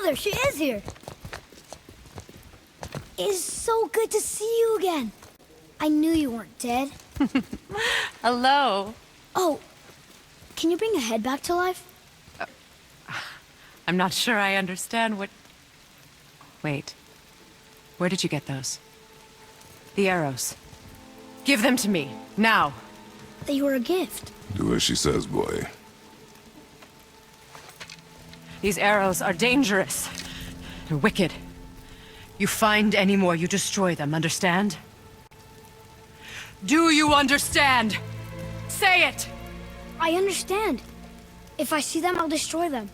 Mother, she is here. It's so good to see you again. I knew you weren't dead. Hello. Oh, can you bring a head back to life? I'm not sure I understand what... Wait. Where did you get those? The arrows. Give them to me, now. They were a gift. Do as she says, boy. These arrows are dangerous. They're wicked. You find any more, you destroy them, understand? Do you understand? Say it! I understand. If I see them, I'll destroy them.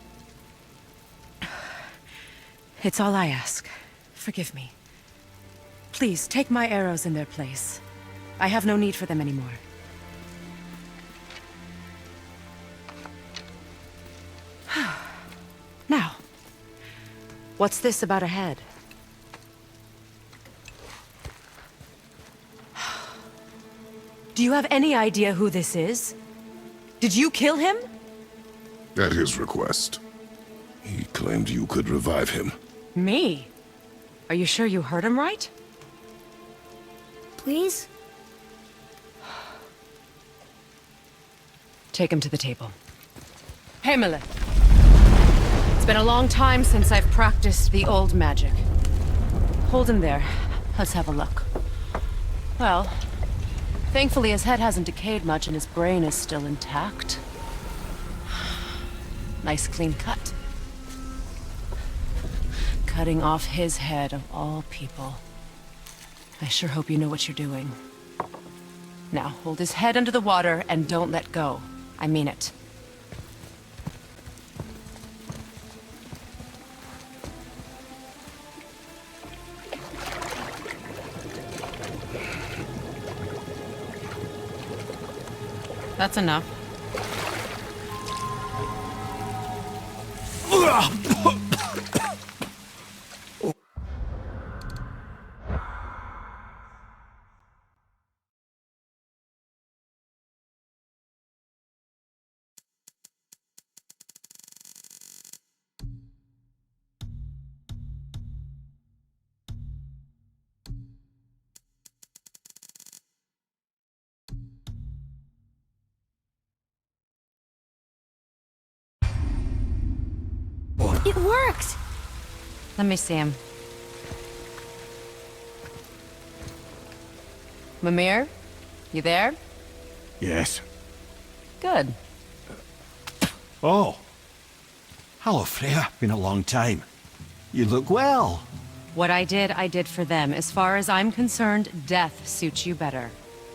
It's all I ask. Forgive me. Please, take my arrows in their place. I have no need for them anymore. Now, what's this about a head? Do you have any idea who this is? Did you kill him? At his request. He claimed you could revive him. Me? Are you sure you heard him right? Please? Take him to the table. Himmele. It's been a long time since I've practiced the old magic. Hold him there. Let's have a look. Well, thankfully his head hasn't decayed much and his brain is still intact. Nice clean cut. Cutting off his head of all people. I sure hope you know what you're doing. Now, hold his head under the water and don't let go. I mean it. That's enough. It worked! Let me see him. Mimir? You there? Yes. Good. Oh. Hello, Freya. Been a long time. You look well. What I did for them. As far as I'm concerned, death suits you better.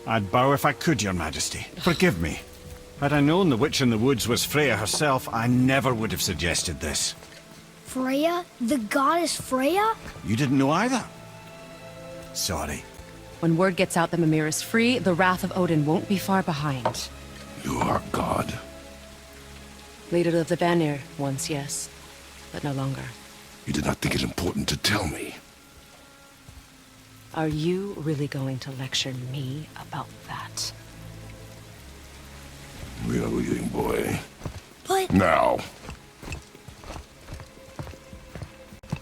I'd bow if I could, Your Majesty. Forgive me. Had I known the witch in the woods was Freya herself, I never would have suggested this. Freya? The goddess Freya? You didn't know either? Sorry. When word gets out that Mimir is free, the wrath of Odin won't be far behind. You are God. Leader of the Vanir, once yes, but no longer. You did not think it important to tell me. Are you really going to lecture me about that? We are leaving, boy. But... Now.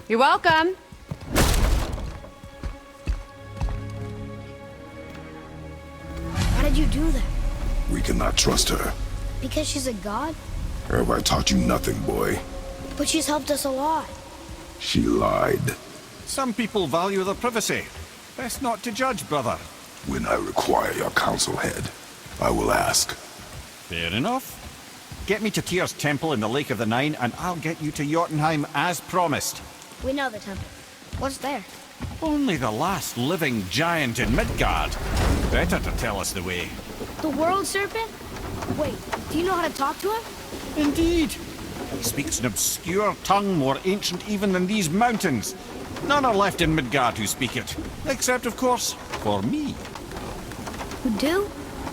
You're welcome. Why did you do that? We cannot trust her. Because she's a god? Have I taught you nothing, boy? But she's helped us a lot. She lied. Some people value their privacy. Best not to judge, brother. When I require your council head, I will ask. Fair enough. Get me to Tyr's temple in the Lake of the Nine, and I'll get you to Jotunheim as promised. We know the temple. What's there? Only the last living giant in Midgard. Better to tell us the way. The world serpent? Wait, do you know how to talk to him? Indeed. He speaks an obscure tongue more ancient even than these mountains. None are left in Midgard who speak it. Except, of course, for me. Who do?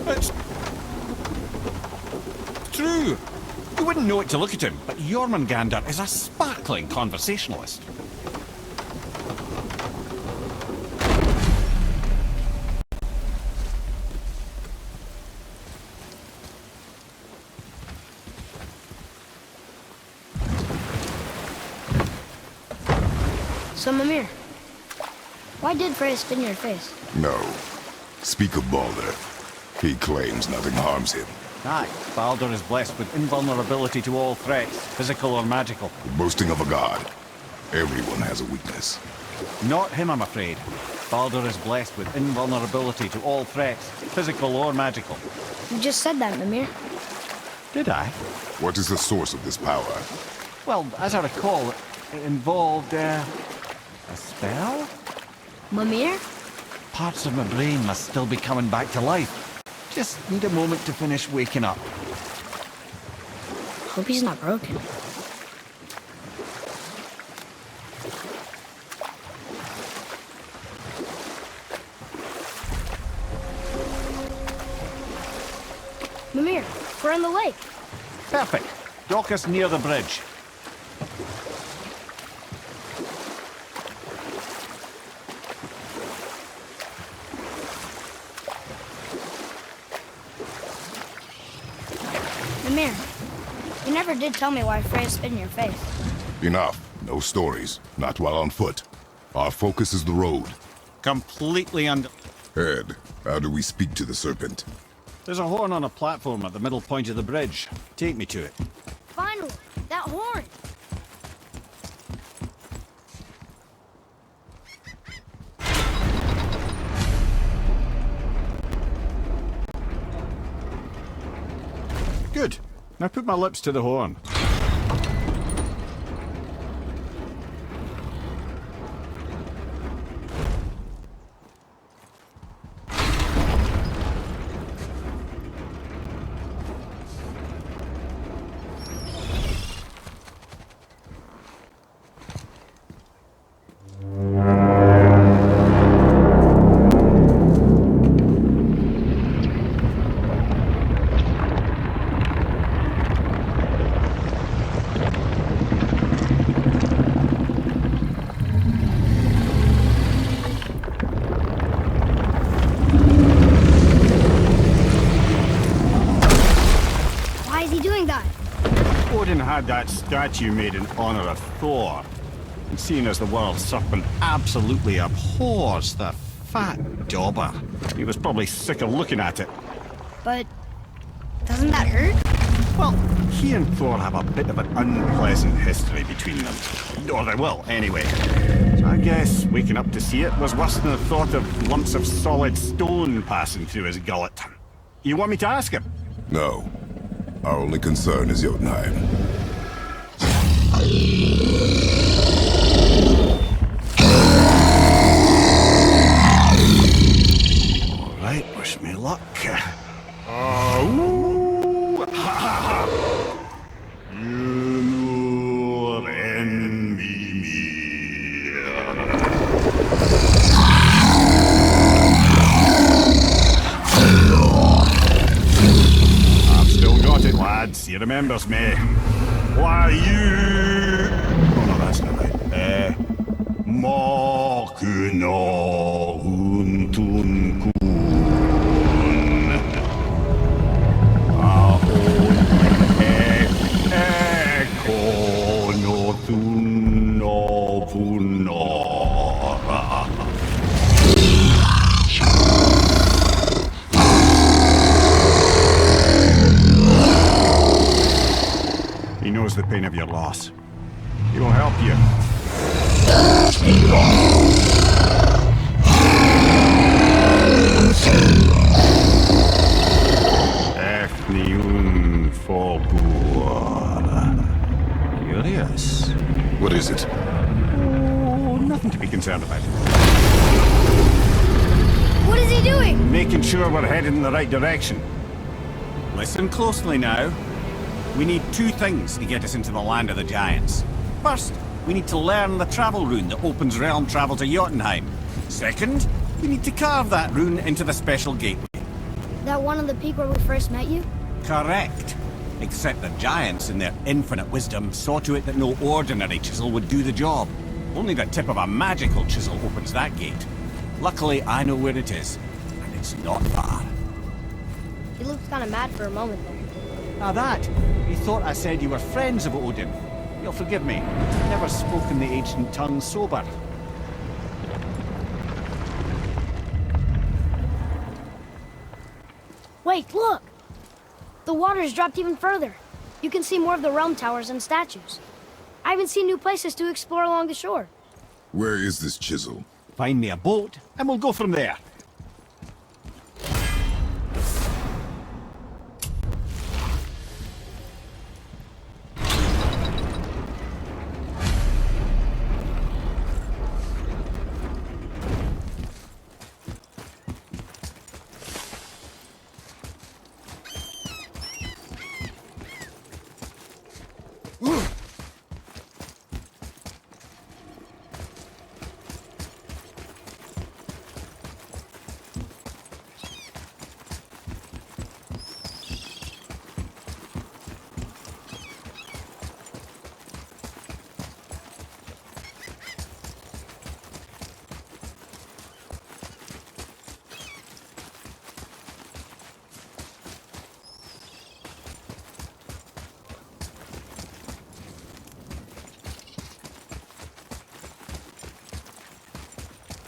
It's true. You wouldn't know it to look at him, but Jormungandr is a sparkling conversationalist. So, Mimir, why did Freya spin your face? No. Speak of Baldur. He claims nothing harms him. Aye, Baldur is blessed with invulnerability to all threats, physical or magical. The boasting of a god. Everyone has a weakness. Not him, I'm afraid. Baldur is blessed with invulnerability to all threats, physical or magical. You just said that, Mimir. Did I? What is the source of this power? Well, as I recall, it involved, a spell? Mimir? Parts of my brain must still be coming back to life. Just need a moment to finish waking up. Hope he's not broken. Mimir, we're on the lake. Perfect. Dock us near the bridge. Mimir, you never did tell me why Freya spit in your face. Enough. No stories. Not while on foot. Our focus is the road. Completely under... Head, how do we speak to the serpent? There's a horn on a platform at the middle point of the bridge. Take me to it. Finally, that horn. Good. Now put my lips to the horn. Why is he doing that? Odin had that statue made in honor of Thor. And seeing as the world serpent absolutely abhors the fat dauber, he was probably sick of looking at it. But doesn't that hurt? Well, he and Thor have a bit of an unpleasant history between them. Or they will, anyway. So I guess waking up to see it was worse than the thought of lumps of solid stone passing through his gullet. You want me to ask him? No. Our only concern is Jotunheim. All right, wish me luck. Oh, ha ha ha. You envy me. I've still got it, lads. He remembers me. Why, you... Oh, no, that's not right. Makuna huntun kun. Ahon ekono punora. He knows the pain of your loss. He will help you. Efniun Forbur. Curious. What is it? Oh, nothing to be concerned about. What is he doing? Making sure we're headed in the right direction. Listen closely now. We need two things to get us into the land of the giants. First, we need to learn the travel rune that opens realm travel to Jotunheim. Second, we need to carve that rune into the special gateway. That one on the peak where we first met you? Correct. Except the giants, in their infinite wisdom, saw to it that no ordinary chisel would do the job. Only the tip of a magical chisel opens that gate. Luckily, I know where it is, and it's not far. He looked kind of mad for a moment there. Now that, you thought I said you were friends of Odin. You'll forgive me. I've never spoken the ancient tongue sober. Wait, look! The water's dropped even further. You can see more of the realm towers and statues. I even see new places to explore along the shore. Where is this chisel? Find me a boat, and we'll go from there.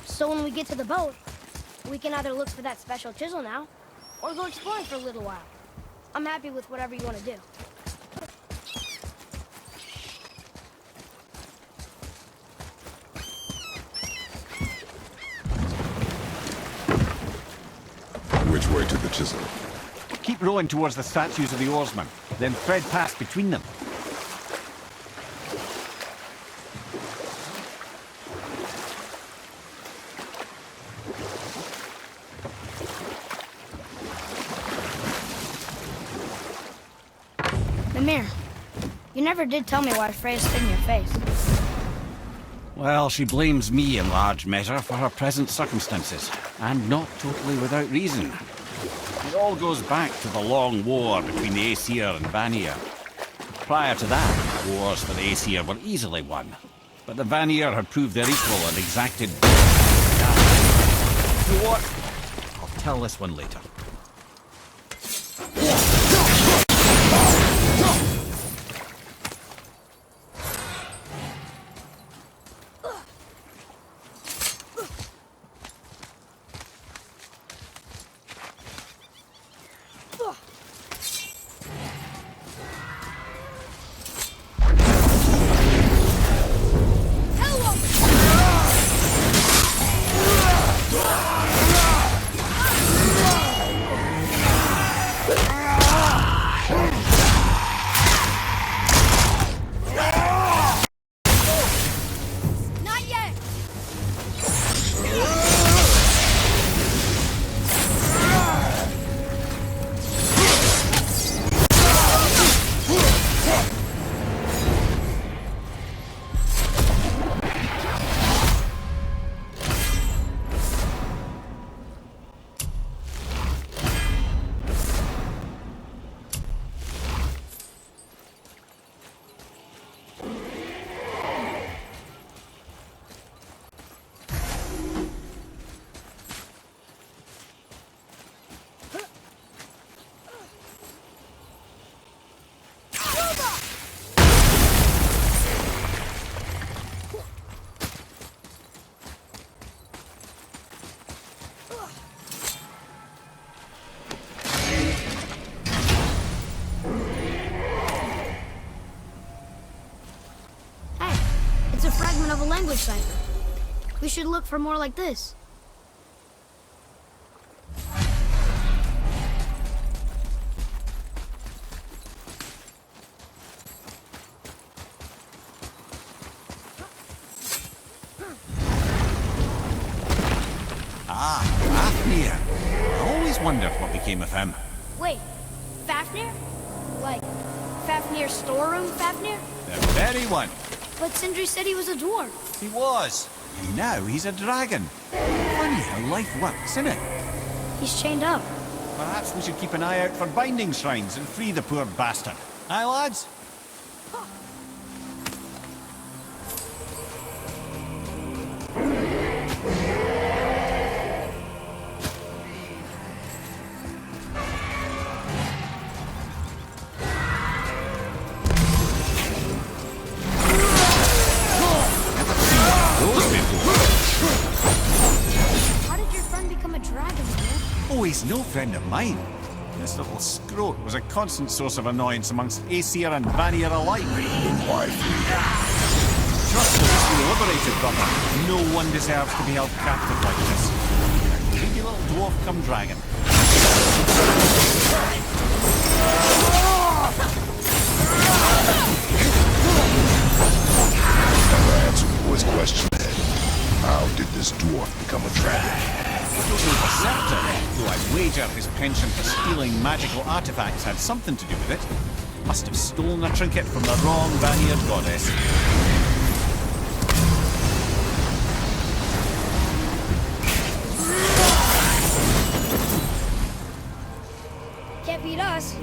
So when we get to the boat, we can either look for that special chisel now, or go exploring for a little while. I'm happy with whatever you want to do. Which way to the chisel? Keep rowing towards the statues of the oarsmen, then thread past between them. Mimir, you never did tell me why Freya spit in your face. Well, she blames me in large measure for her present circumstances, and not totally without reason. It all goes back to the long war between the Aesir and Vanir. Prior to that, wars for the Aesir were easily won, but the Vanir had proved their equal and exacted... You know what? I'll tell this one later. Of a language cipher. We should look for more like this. Ah, Fafnir. I always wondered what became of him. Wait, Fafnir? Like, Fafnir's storeroom Fafnir? The very one. But Sindri said he was a dwarf. He was. And now he's a dragon. Funny how life works, isn't it? He's chained up. Perhaps we should keep an eye out for binding shrines and free the poor bastard. Aye, lads? How did your friend become a dragon, man? Oh, he's no friend of mine. This little scrote was a constant source of annoyance amongst Aesir and Vanir alike. Why? Trust us, you liberated, brother. No one deserves to be held captive like this. A greedy little dwarf come dragon. Never answered the boy's question then. How did this dwarf become a dragon? I don't know for certain, though I'd wager his penchant for stealing magical artifacts had something to do with it. Must have stolen a trinket from the wrong Vanir goddess. Can't beat us.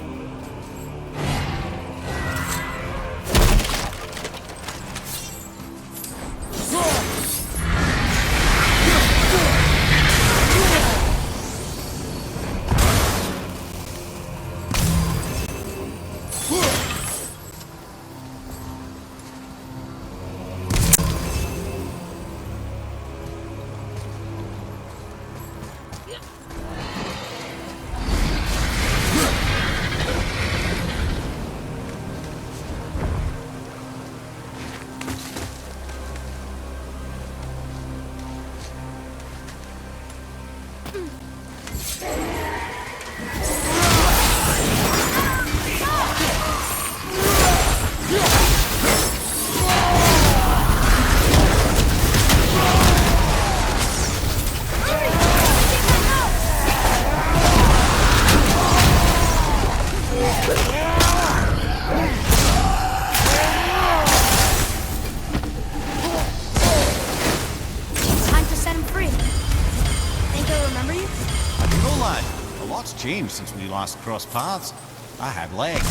Changed since we last crossed paths. I had legs.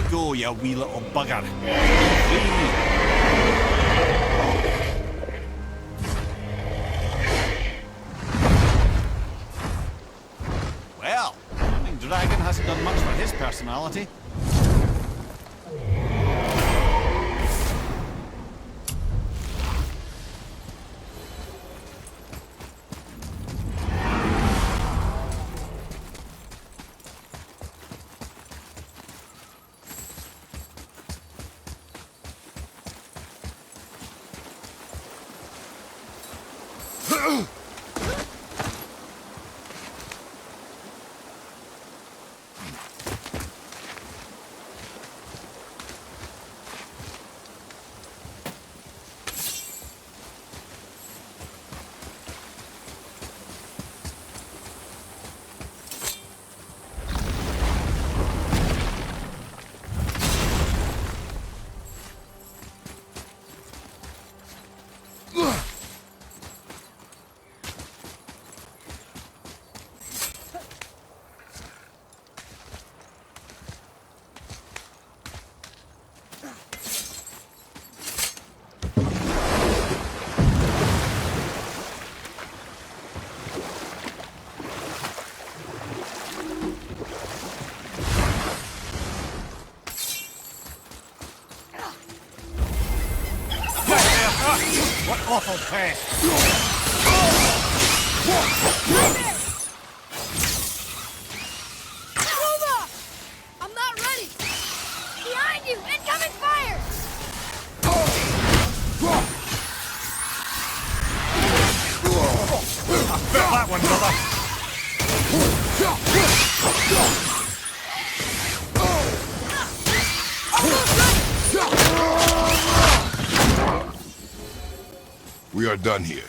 Go, you wee little bugger. Well, the dragon hasn't done much for his personality. What awful pest! Move up! I'm not ready! Behind you! Incoming fire! I felt that one, brother! We are done here.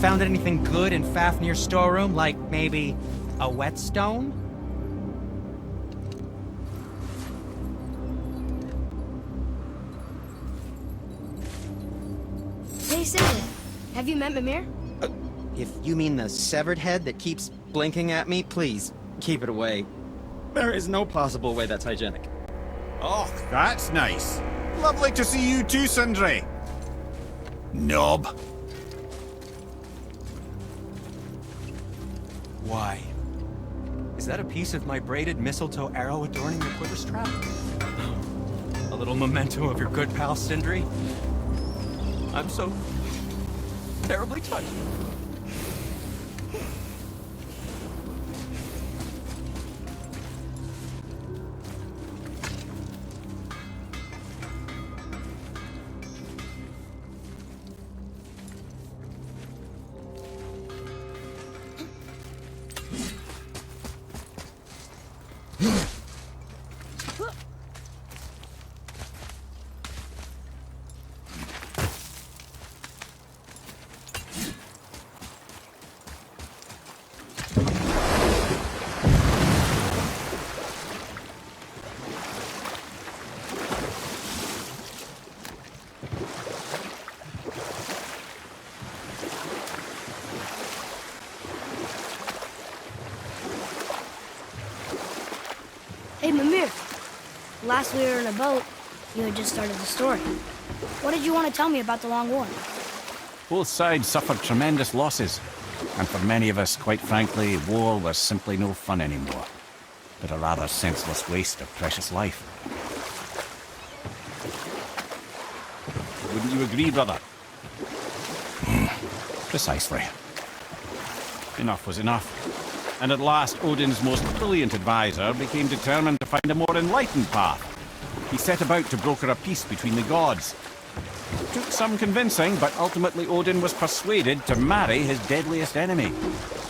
Found anything good in Fafnir's storeroom, like maybe a whetstone? Hey, Sindri. Have you met Mimir? If you mean the severed head that keeps blinking at me, please, keep it away. There is no possible way that's hygienic. Oh, that's nice. Lovely to see you too, Sindri. Knob. Why? Is that a piece of my braided mistletoe arrow adorning your quiver strap? A little memento of your good pal, Sindri? I'm so terribly touched. Hey, Mimir. Last we were in a boat, you had just started the story. What did you want to tell me about the Long War? Both sides suffered tremendous losses. And for many of us, quite frankly, war was simply no fun anymore. But a rather senseless waste of precious life. Wouldn't you agree, brother? Precisely. Enough was enough. And at last, Odin's most brilliant advisor became determined to find a more enlightened path. He set about to broker a peace between the gods. It took some convincing, but ultimately Odin was persuaded to marry his deadliest enemy,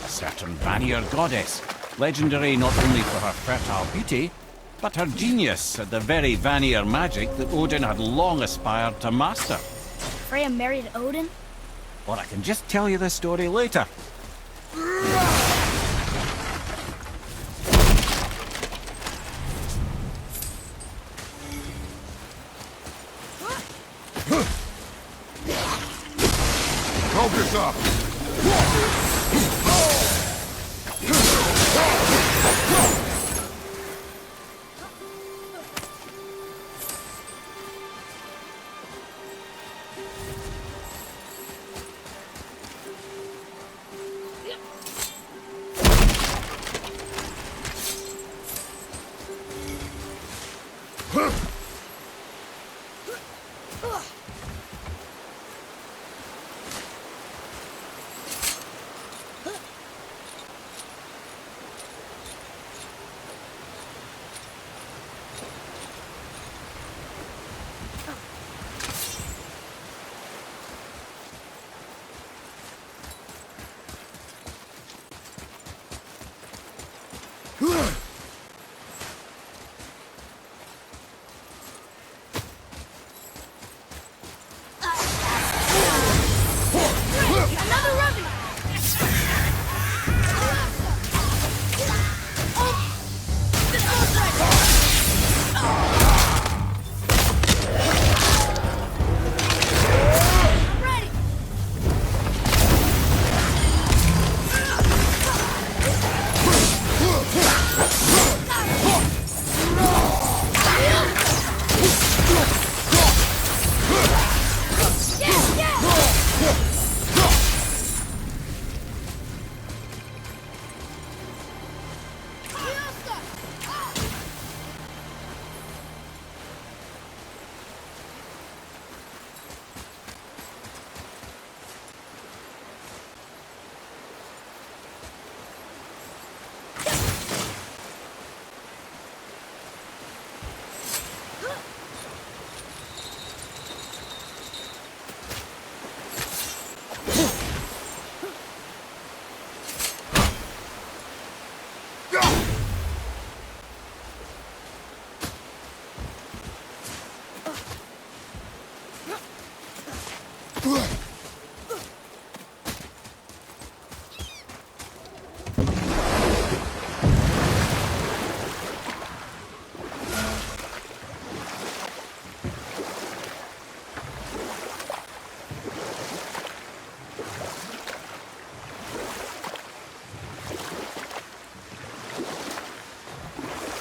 a certain Vanir goddess, legendary not only for her fertile beauty, but her genius at the very Vanir magic that Odin had long aspired to master. Freya married Odin? Or I can just tell you the story later. Focus up.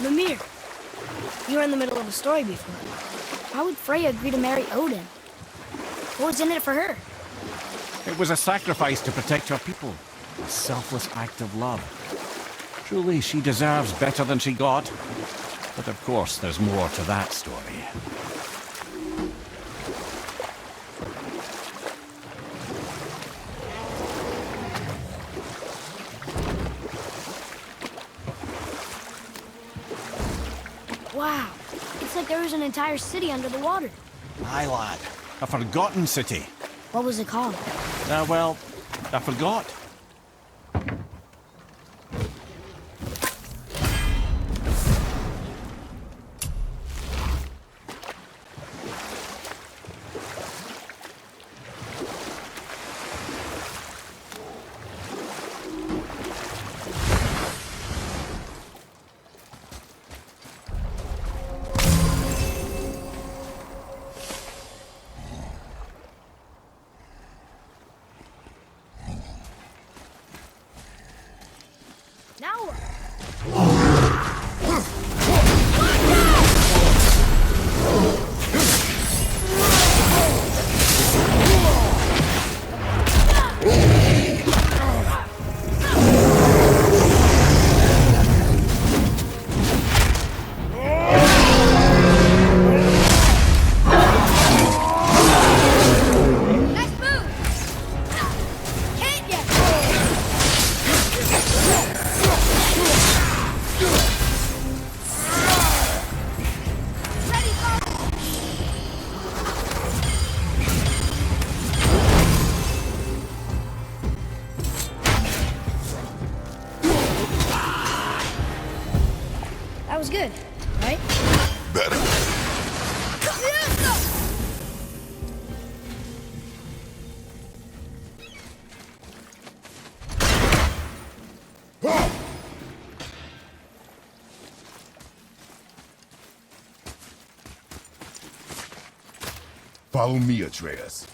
Mimir, you were in the middle of a story before. Why would Freya agree to marry Odin? What was in it for her? It was a sacrifice to protect her people. A selfless act of love. Truly, she deserves better than she got. But of course, there's more to that story. Wow, it's like there was an entire city under the water. Aye, lad. A forgotten city. What was it called? Well, I forgot. Now what? Nice move! Can't yet! Ready, go! That was good, right? Better. Follow me, Atreus.